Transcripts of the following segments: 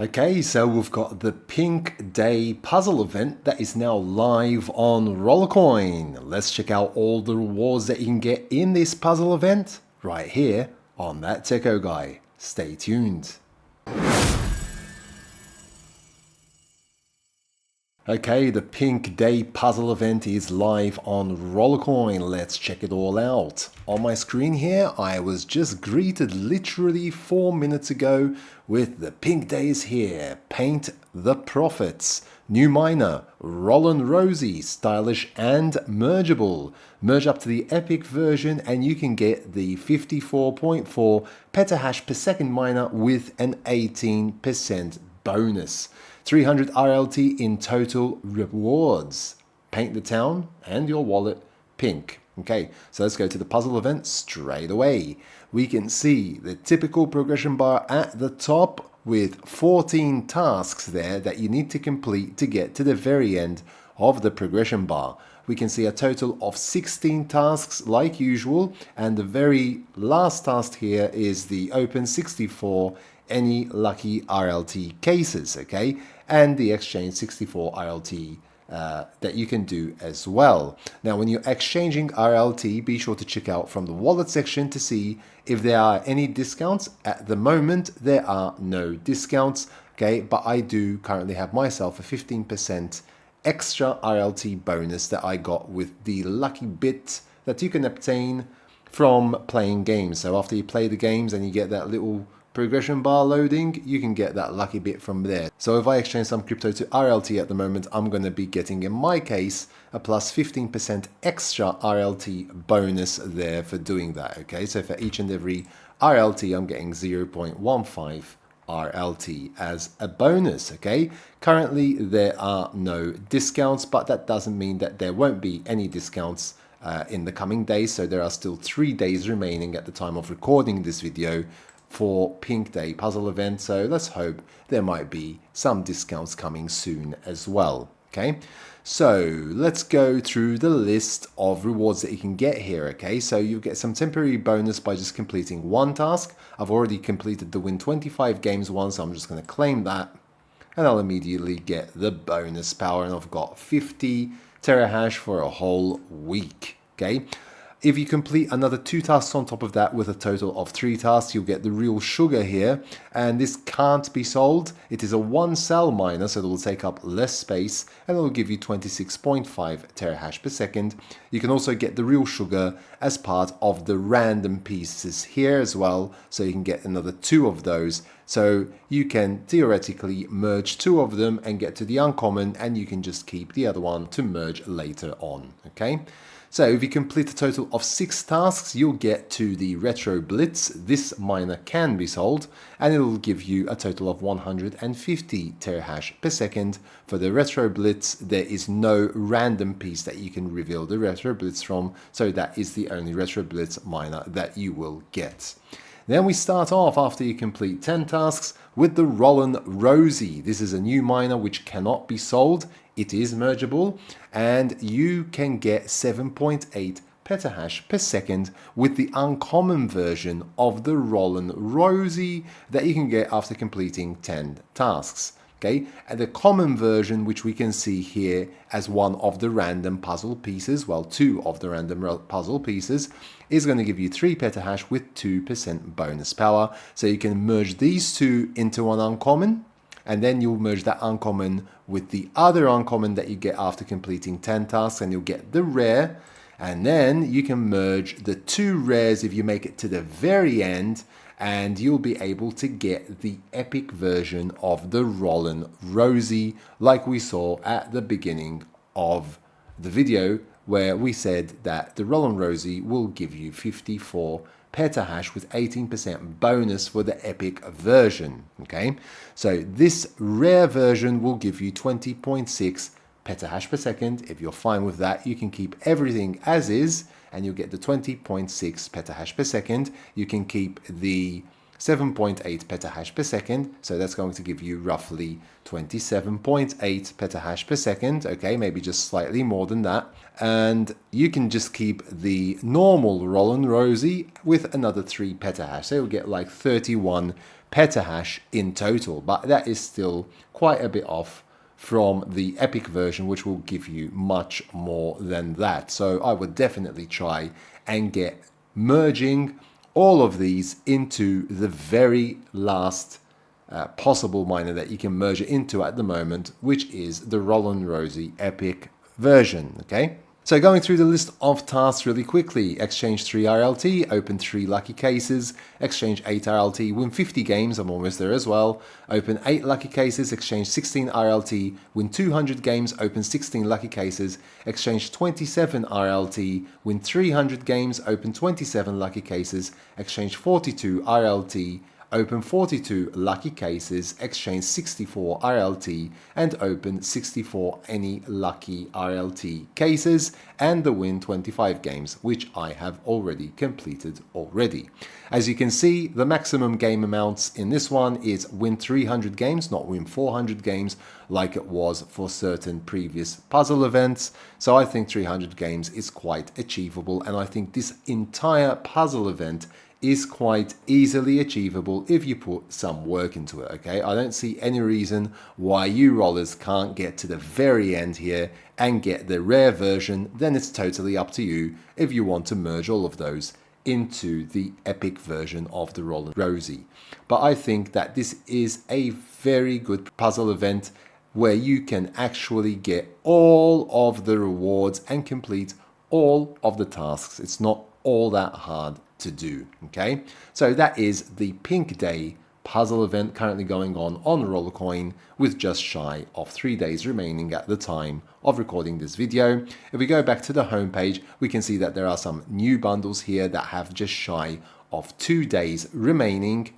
Okay, so we've got the Pink Day puzzle event that is now live on Rollercoin. Let's check out all the rewards that you can get in this puzzle event right here on That Techo Guy. Stay tuned. Okay, the Pink Day puzzle event is live on Rollercoin. Let's check it all out. On my screen here, I was just greeted literally 4 minutes ago with the Pink Day is here. Paint the Prophets. New miner, Roland Rosie, stylish and mergeable. Merge up to the epic version and you can get the 54.4 petahash per second miner with an 18% bonus. 300 RLT in total rewards. Paint the town and your wallet pink. Okay, so let's go to the puzzle event straight away. We can see the typical progression bar at the top with 14 tasks there that you need to complete to get to the very end of the progression bar. We can see a total of 16 tasks like usual, and the very last task here is the open 64 any lucky RLT cases, okay, and the exchange 64 RLT that you can do as well. Now, when you're exchanging RLT, be sure to check out from the wallet section to see if there are any discounts. At the moment, there are no discounts, okay, but I do currently have myself a 15% extra RLT bonus that I got with the lucky bit that you can obtain from playing games. So after you play the games and you get that little progression bar loading, you can get that lucky bit from there. So if I exchange some crypto to RLT at the moment, I'm going to be getting, in my case, a plus 15% extra RLT bonus there for doing that. Okay, so for each and every RLT, I'm getting 0.15 RLT as a bonus. Okay, currently there are no discounts, but that doesn't mean that there won't be any discounts in the coming days. So there are still 3 days remaining at the time of recording this video for Pink Day puzzle event, so let's hope there might be some discounts coming soon as well. Okay, so let's go through the list of rewards that you can get here. Okay, so you get some temporary bonus by just completing one task. I've already completed the win 25 games one, so I'm just going to claim that and I'll immediately get the bonus power, and I've got 50 terahash for a whole week. Okay, if you complete another 2 tasks on top of that with a total of 3 tasks, you'll get the real sugar here, and this can't be sold. It is a 1 cell miner, so it will take up less space and it will give you 26.5 terahash per second. You can also get the real sugar as part of the random pieces here as well, so you can get another 2 of those. So you can theoretically merge 2 of them and get to the uncommon, and you can just keep the other one to merge later on. Okay, so if you complete a total of 6 tasks, you'll get to the Retro Blitz. This miner can be sold, and it will give you a total of 150 terahash per second. For the Retro Blitz, there is no random piece that you can reveal the Retro Blitz from, so that is the only Retro Blitz miner that you will get. Then we start off, after you complete 10 tasks, with the Roland Rosie. This is a new miner which cannot be sold. It is mergeable, and you can get 7.8 petahash per second with the uncommon version of the Roland Rosie that you can get after completing 10 tasks. Okay, and the common version, which we can see here as one of the random puzzle pieces, well, 2 of the random puzzle pieces, is going to give you 3 petahash with 2% bonus power. So you can merge these 2 into one uncommon, and then you'll merge that uncommon with the other uncommon that you get after completing 10 tasks, and you'll get the rare. And then you can merge the 2 rares if you make it to the very end, and you'll be able to get the epic version of the Roland Rosie, like we saw at the beginning of the video, where we said that the Roland Rosie will give you 54 petahash with 18% bonus for the epic version. Okay, so this rare version will give you 20.6 petahash per second. If you're fine with that, you can keep everything as is, and you'll get the 20.6 petahash per second. You can keep the 7.8 petahash per second, so that's going to give you roughly 27.8 petahash per second, okay, maybe just slightly more than that. And you can just keep the normal Roland Rosie with another 3 petahash, so you'll get like 31 petahash in total, but that is still quite a bit off from the Epic version, which will give you much more than that. So I would definitely try and get merging all of these into the very last possible miner that you can merge it into at the moment, which is the Roland Rosie Epic version. Okay, so going through the list of tasks really quickly: exchange 3 RLT, open 3 lucky cases, exchange 8 RLT, win 50 games, I'm almost there as well, open 8 lucky cases, exchange 16 RLT, win 200 games, open 16 lucky cases, exchange 27 RLT, win 300 games, open 27 lucky cases, exchange 42 RLT, open 42 lucky cases, exchange 64 RLT, and open 64 any lucky RLT cases, and the win 25 games, which I have already completed already. As you can see, the maximum game amounts in this one is win 300 games, not win 400 games like it was for certain previous puzzle events. So I think 300 games is quite achievable, and I think this entire puzzle event is quite easily achievable if you put some work into it. Okay, I don't see any reason why you rollers can't get to the very end here and get the rare version. Then it's totally up to you if you want to merge all of those into the epic version of the Roland Rosie. But I think that this is a very good puzzle event where you can actually get all of the rewards and complete all of the tasks. It's not all that hard to do. Okay, so that is the Pink Day puzzle event currently going on Rollercoin, with just shy of 3 days remaining at the time of recording this video. If we go back to the home page, we can see that there are some new bundles here that have just shy of 2 days remaining.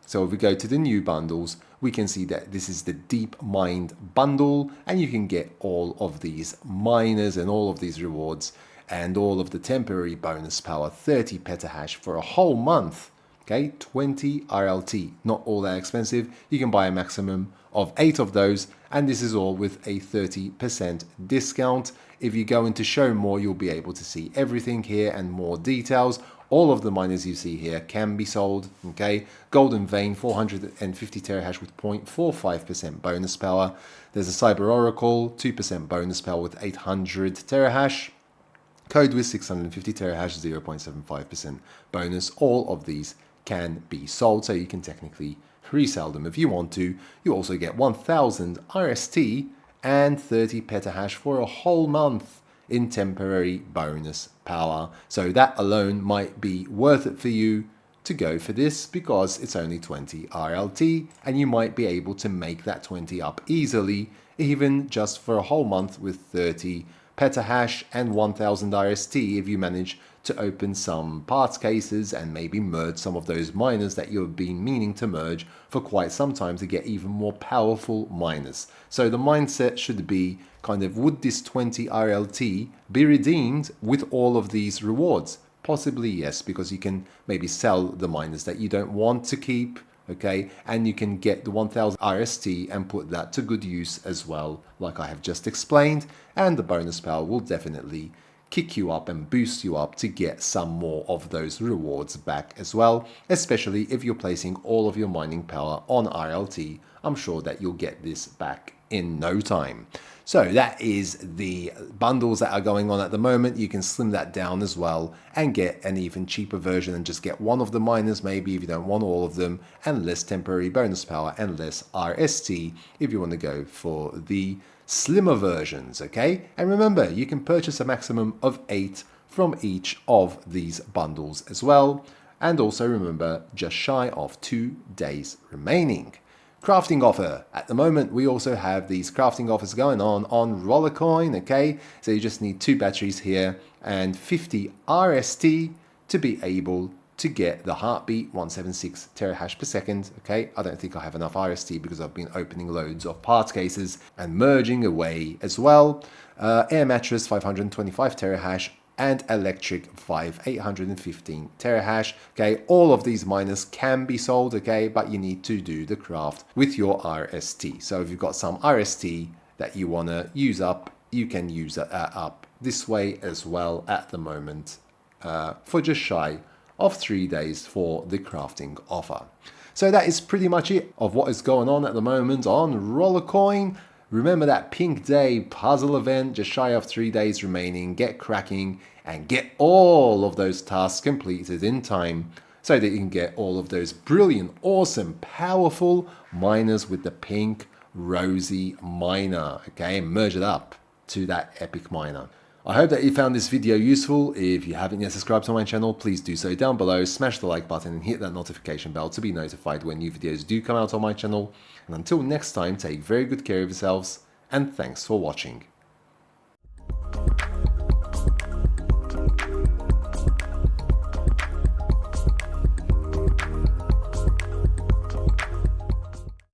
So if we go to the new bundles, we can see that this is the Deep Mind bundle, and you can get all of these miners and all of these rewards and all of the temporary bonus power, 30 petahash for a whole month. Okay, 20 RLT, not all that expensive. You can buy a maximum of 8 of those, and this is all with a 30% discount. If you go into show more, you'll be able to see everything here and more details. All of the miners you see here can be sold. Okay, Golden Vein, 450 terahash with 0.45% bonus power. There's a Cyber Oracle, 2% bonus power with 800 terahash. Code with 650 terahash, 0.75% bonus. All of these can be sold, so you can technically resell them if you want to. You also get 1000 RST and 30 petahash for a whole month in temporary bonus power. So that alone might be worth it for you to go for this, because it's only 20 RLT and you might be able to make that 20 up easily, even just for a whole month with 30 petahash and 1000 RST if you manage to open some parts cases and maybe merge some of those miners that you've been meaning to merge for quite some time to get even more powerful miners. So the mindset should be kind of, would this 20 RLT be redeemed with all of these rewards? Possibly yes, because you can maybe sell the miners that you don't want to keep. Okay, and you can get the 1000 RST and put that to good use as well, like I have just explained, and the bonus power will definitely kick you up and boost you up to get some more of those rewards back as well, especially if you're placing all of your mining power on RLT. I'm sure that you'll get this back in no time. So that is the bundles that are going on at the moment. You can slim that down as well and get an even cheaper version and just get one of the miners maybe if you don't want all of them, and less temporary bonus power and less RST if you want to go for the slimmer versions. Okay, and remember, you can purchase a maximum of 8 from each of these bundles as well. And also remember, just shy of 2 days remaining. Crafting offer. At the moment, we also have these crafting offers going on Rollercoin. Okay, so you just need 2 batteries here and 50 RST to be able to get the Heartbeat 176 terahash per second. Okay, I don't think I have enough RST because I've been opening loads of parts cases and merging away as well. Air Mattress 525 terahash and Electric 815 terahash. Okay, all of these miners can be sold, okay, but you need to do the craft with your RST. So if you've got some RST that you want to use up, you can use that up this way as well at the moment, for just shy of 3 days for the crafting offer. So that is pretty much it of what is going on at the moment on Rollercoin. Remember that Pink Day puzzle event, just shy of 3 days remaining. Get cracking and get all of those tasks completed in time so that you can get all of those brilliant, awesome, powerful miners with the pink rosy miner. Okay, merge it up to that epic miner. I hope that you found this video useful. If you haven't yet subscribed to my channel, please do so down below. Smash the like button and hit that notification bell to be notified when new videos do come out on my channel. And until next time, take very good care of yourselves, and thanks for watching.